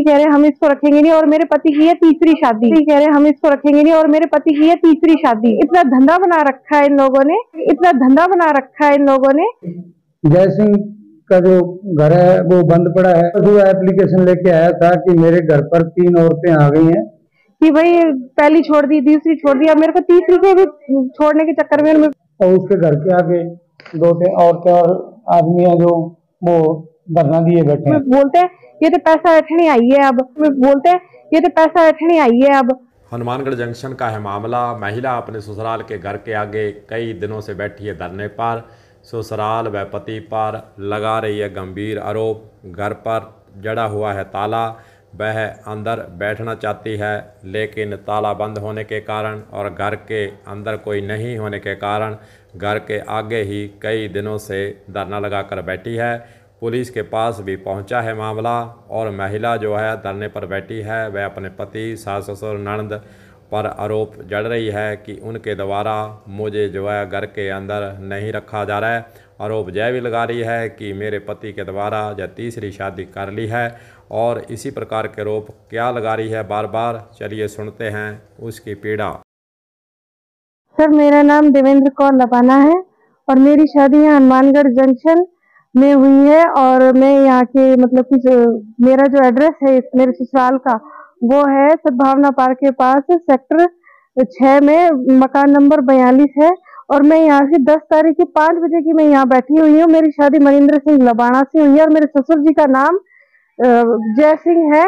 कह रहे हम इसको रखेंगे नहीं और मेरे पति की है तीसरी शादी। कह रहे हम इसको रखेंगे नहीं और मेरे पति की है तीसरी शादी। इतना धंधा बना रखा है इन लोगों ने, इतना धंधा बना रखा है इन लोगों ने। जय सिंह का जो घर है वो बंद पड़ा है। वो एप्लीकेशन लेके आया था कि मेरे घर पर 3 औरतें आ गई हैं, कि भाई पहली छोड़ दी, दूसरी छोड़ दी, अब मेरे को तीसरी के भी छोड़ने के चक्कर में और उसके घर के आगे 2-3 औरतें और आदमी है जो वो धरना दिए बैठे हैं। बोलते हैं ये तो पैसा अठनी आई है, अब बोलते हैं ये तो पैसा अठनी आई है। अब हनुमानगढ़ जंक्शन का है मामला। महिला अपने ससुराल के घर के आगे कई दिनों से बैठी है धरने पर। ससुराल व पति पर लगा रही है गंभीर आरोप। घर पर जड़ा हुआ है ताला। वह अंदर बैठना चाहती है लेकिन ताला बंद होने के कारण और घर के अंदर कोई नहीं होने के कारण घर के आगे ही कई दिनों से धरना लगाकर बैठी है। पुलिस के पास भी पहुंचा है मामला और महिला जो है धरने पर बैठी है वह अपने पति, सास ससुर, ननद पर आरोप जड़ रही है कि उनके द्वारा मुझे जो है घर के अंदर नहीं रखा जा रहा है। आरोप जय भी लगा रही है कि मेरे पति के द्वारा या तीसरी शादी कर ली है और इसी प्रकार के आरोप क्या लगा रही है बार बार। चलिए सुनते हैं उसकी पीड़ा। सर मेरा नाम देवेंद्र कौर लबाना है और मेरी शादी यहाँ हनुमानगढ़ जंक्शन में हुई है और मैं यहाँ के मतलब कि मेरा जो एड्रेस है मेरे ससुराल का वो है सद्भावना पार्क के पास सेक्टर 6 में मकान नंबर 42 है। और मैं यहाँ से 10 तारीख की 5 बजे की मैं यहाँ बैठी हुई हूँ। मेरी शादी मनिंदर सिंह लबाना से हुई है और मेरे ससुर जी का नाम जय सिंह है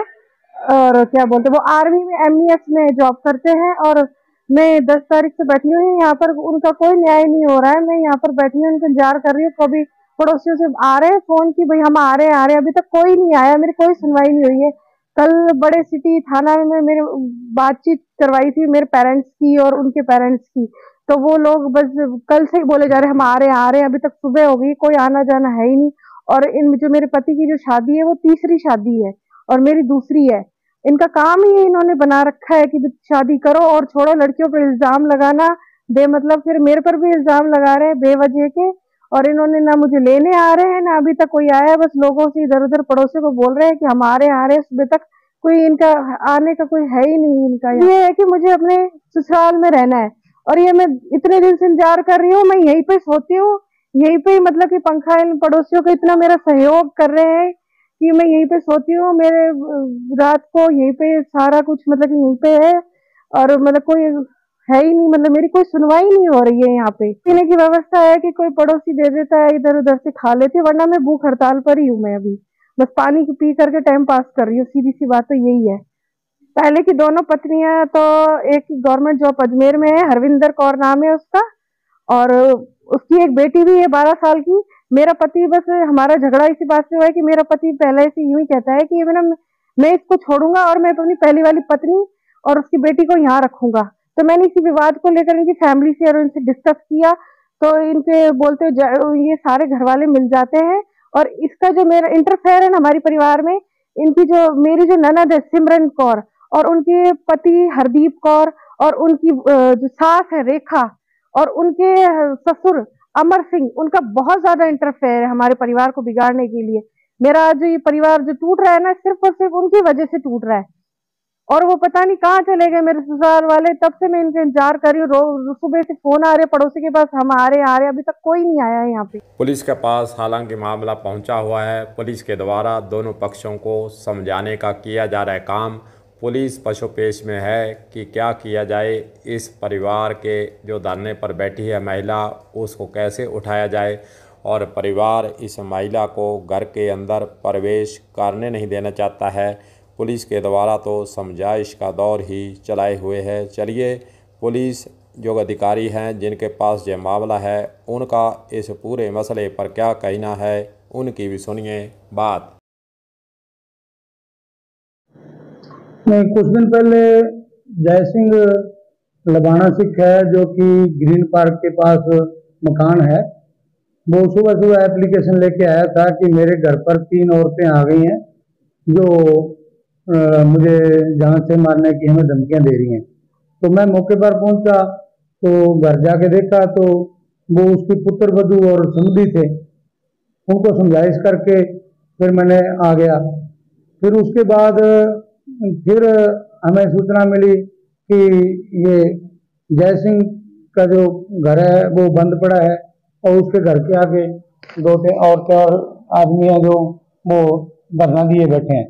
और क्या बोलते वो आर्मी में MES में जॉब करते हैं। और मैं 10 तारीख से बैठी हुई हूँ यहाँ पर, उनका कोई न्याय नहीं हो रहा है। मैं यहाँ पर बैठी हूँ, उनका इंतजार कर रही हूँ। कभी पड़ोसियों से आ रहे हैं फोन की भाई हम आ रहे हैं, अभी तक कोई नहीं आया, मेरी कोई सुनवाई नहीं हुई है। कल बड़े सिटी थाना में मेरे बातचीत करवाई थी मेरे पेरेंट्स की और उनके पेरेंट्स की, तो वो लोग बस कल से ही बोले जा रहे हम आ रहे हैं, अभी तक सुबह हो गई, कोई आना जाना है ही नहीं। और इन जो मेरे पति की जो शादी है वो तीसरी शादी है और मेरी दूसरी है। इनका काम ही इन्होंने बना रखा है कि शादी करो और छोड़ो, लड़कियों पर इल्जाम लगाना बेमतलब, फिर मेरे पर भी इल्जाम लगा रहे हैं बेवजह के। और इन्होंने ना मुझे लेने आ रहे हैं ना अभी तक कोई आया है, बस लोगों से इधर उधर पड़ोसियों को बोल रहे हैं कि हम आ रहे हैं। सुबह तक कोई इनका आने का कोई है ही नहीं। इनका ये है कि मुझे अपने ससुराल में रहना है और ये मैं इतने दिन से इंतजार कर रही हूँ। मैं यहीं पे सोती हूँ, यहीं पे मतलब कि पंखा इन पड़ोसियों को इतना मेरा सहयोग कर रहे हैं कि मैं यहीं पे सोती हूँ। मेरे रात को यहीं पे सारा कुछ मतलब कि यहीं पे है और मतलब कोई है ही नहीं, मतलब मेरी कोई सुनवाई नहीं हो रही है। यहाँ पे पीने की व्यवस्था है कि कोई पड़ोसी दे देता है, इधर उधर से खा लेते, वरना मैं भूख हड़ताल पर ही हूँ। मैं अभी बस पानी पी करके टाइम पास कर रही हूँ, सीधी सी बात तो यही है। पहले की दोनों पत्नियां तो एक गवर्नमेंट जॉब अजमेर में है, हरविंदर कौर नाम है उसका, और उसकी एक बेटी भी है 12 साल की। मेरा पति बस हमारा झगड़ा इसी बात से हुआ है कि मेरा पति पहले से यूं ही कहता है कि मैं इसको छोड़ूंगा और मैं अपनी पहली वाली पत्नी और उसकी बेटी को यहाँ रखूंगा। तो मैंने इसी विवाद को लेकर इनकी फैमिली से और इनसे डिस्कस किया तो इनके बोलते ये सारे घर वाले मिल जाते हैं और इसका जो मेरा इंटरफेयर है ना हमारे परिवार में, इनकी जो मेरी जो ननद है सिमरन कौर और उनके पति हरदीप कौर और उनकी जो सास है रेखा और उनके ससुर अमर सिंह, उनका बहुत ज्यादा इंटरफेयर है हमारे परिवार को बिगाड़ने के लिए। मेरा जो ये परिवार जो टूट रहा है ना सिर्फ और सिर्फ उनकी वजह से टूट रहा है और वो पता नहीं कहाँ चले गए मेरे ससुराल वाले। तब से मैं इनका इंतजार कर रही हूँ, सुबह से फोन आ रहे पड़ोसी के पास हम आ रहे अभी तक कोई नहीं आया है यहाँ पे। पुलिस के पास हालांकि मामला पहुंचा हुआ है। पुलिस के द्वारा दोनों पक्षों को समझाने का किया जा रहा है काम। पुलिस पशुपेश में है कि क्या किया जाए, इस परिवार के जो धरने पर बैठी है महिला उसको कैसे उठाया जाए और परिवार इस महिला को घर के अंदर प्रवेश करने नहीं देना चाहता है। पुलिस के द्वारा तो समझाइश का दौर ही चलाए हुए है। चलिए पुलिस जो अधिकारी हैं जिनके पास ये मामला है उनका इस पूरे मसले पर क्या कहना है, उनकी भी सुनिए बात। नहीं, कुछ दिन पहले जय सिंह लबाना सिख है जो कि ग्रीन पार्क के पास मकान है, वो सुबह सुबह एप्लीकेशन लेके आया था कि मेरे घर पर 3 औरतें आ गई हैं जो मुझे जान से मारने की हमें धमकियां दे रही हैं। तो मैं मौके पर पहुंचा तो घर जाके देखा तो वो उसकी पुत्र वधू और समधी थे, उनको समझाइश करके फिर मैंने आ गया। फिर उसके बाद फिर हमें सूचना मिली कि ये जय सिंह का जो घर है वो बंद पड़ा है और उसके घर के आगे दो तीन और चार आदमी हैं जो वो धरना दिए बैठे हैं।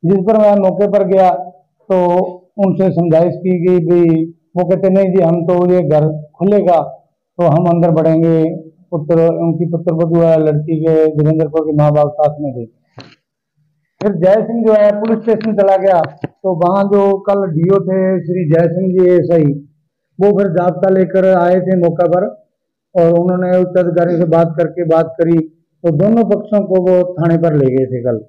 जिस पर मैं मौके पर गया तो उनसे समझाइश की गई भी, वो कहते नहीं जी हम तो ये घर खुलेगा तो हम अंदर बढ़ेंगे। उनकी पुत्र वधू है लड़की के वीरेंद्र कौर के माँ बाप साथ में थे। फिर जय सिंह जो है पुलिस स्टेशन चला गया तो वहाँ जो कल डीओ थे श्री जय सिंह जी एसआई, वो फिर जाब्ता लेकर आए थे मौका पर और उन्होंने उच्च अधिकारी से बात करी तो दोनों पक्षों को वो थाने पर ले गए थे। कल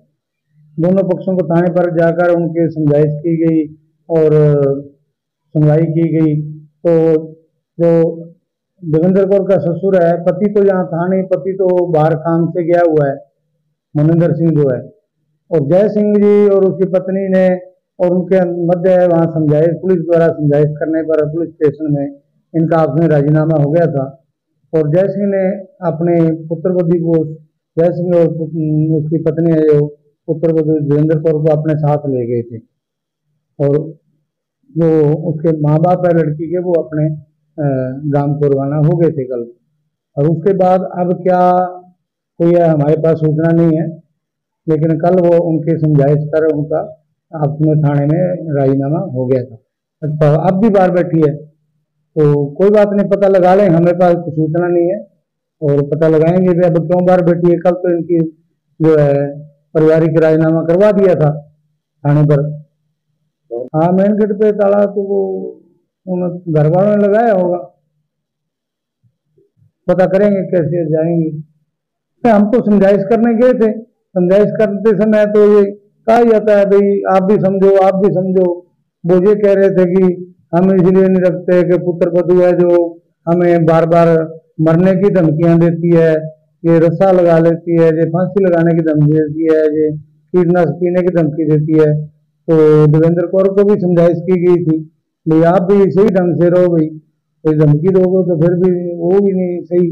दोनों पक्षों को थाने पर जाकर उनकी समझाइश की गई और सुनवाई की गई। तो जो देवेंद्र कौर का ससुर है, पति तो यहाँ था नहीं, पति तो बाहर काम से गया हुआ है, मनिंदर सिंह जो है, और जय सिंह जी और उसकी पत्नी ने और उनके मध्य वहाँ समझाइश, पुलिस द्वारा समझाइश करने पर पुलिस स्टेशन में इनका आपस में राजीनामा हो गया था और जय सिंह ने अपने पुत्रवधू को, जय सिंह और उसकी पत्नी है जो पुत्रवधू देवेंद्र कौर को अपने साथ ले गए थे और जो उसके माँ बाप है लड़की के वो अपने गांव को रवाना हो गए थे कल। और उसके बाद अब क्या कोई हमारे पास सूचना नहीं है, लेकिन कल वो उनके समझाइश कर उनका अपने थाने में राजीनामा हो गया था। अच्छा, अब भी बाहर बैठी है तो कोई बात नहीं, पता लगा लें, हमें पास कुछ सूचना नहीं है और पता लगाएंगे भी अब क्यों बाहर बैठी है। कल तो इनकी जो है पारिवारिक राजीनामा करवा दिया था थाने पर। हाँ, मेन गेट पे ताला तो वो उन घर वालों ने लगाया होगा, पता करेंगे कैसे जाएंगे। तो हम तो समझाइश करने गए थे, समझाइश करते समय तो ये कहा जाता है भाई आप भी समझो आप भी समझो। वो ये कह रहे थे कि हम इसलिए नहीं रखते कि पुत्र वधू है जो हमें बार बार मरने की धमकियां देती है, ये रस्सा लगा लेती है, ये फांसी लगाने की धमकी देती है, ये कीटनाशक पीने की धमकी देती है। तो देवेंद्र कौर को भी समझाइश की गई थी भाई आप भी सही ढंग से रहो, भाई कोई धमकी दोगे तो फिर भी वो भी नहीं सही।